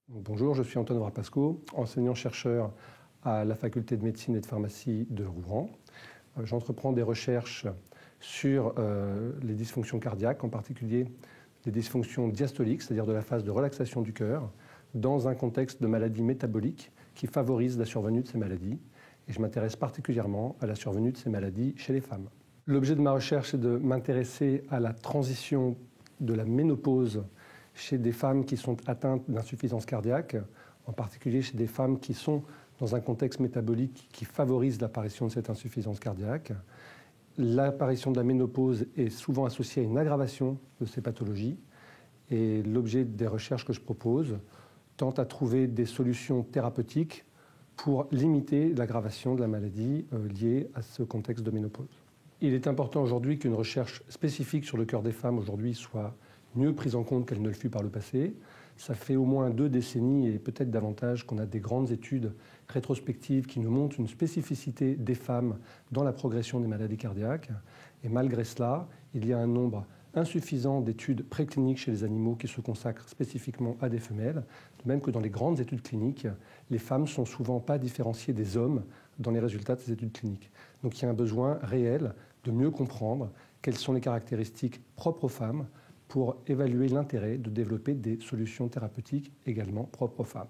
Bonjour, je suis Antoine Vrapasco, enseignant-chercheur à la faculté de médecine et de pharmacie de Rouen. J'entreprends des recherches sur les dysfonctions cardiaques, en particulier les dysfonctions diastoliques, c'est-à-dire de la phase de relaxation du cœur, dans un contexte de maladies métaboliques qui favorisent la survenue de ces maladies. Et je m'intéresse particulièrement à la survenue de ces maladies chez les femmes. L'objet de ma recherche est de m'intéresser à la transition de la ménopause chez des femmes qui sont atteintes d'insuffisance cardiaque, en particulier chez des femmes qui sont dans un contexte métabolique qui favorise l'apparition de cette insuffisance cardiaque. L'apparition de la ménopause est souvent associée à une aggravation de ces pathologies et l'objet des recherches que je propose tente à trouver des solutions thérapeutiques pour limiter l'aggravation de la maladie liée à ce contexte de ménopause. Il est important aujourd'hui qu'une recherche spécifique sur le cœur des femmes aujourd'hui soit mieux prise en compte qu'elle ne le fut par le passé. Ça fait au moins 2 décennies et peut-être davantage qu'on a des grandes études rétrospectives qui nous montrent une spécificité des femmes dans la progression des maladies cardiaques. Et malgré cela, il y a un nombre insuffisant d'études précliniques chez les animaux qui se consacrent spécifiquement à des femelles, de même que dans les grandes études cliniques, les femmes ne sont souvent pas différenciées des hommes dans les résultats de ces études cliniques. Donc il y a un besoin réel de mieux comprendre quelles sont les caractéristiques propres aux femmes pour évaluer l'intérêt de développer des solutions thérapeutiques également propres aux femmes.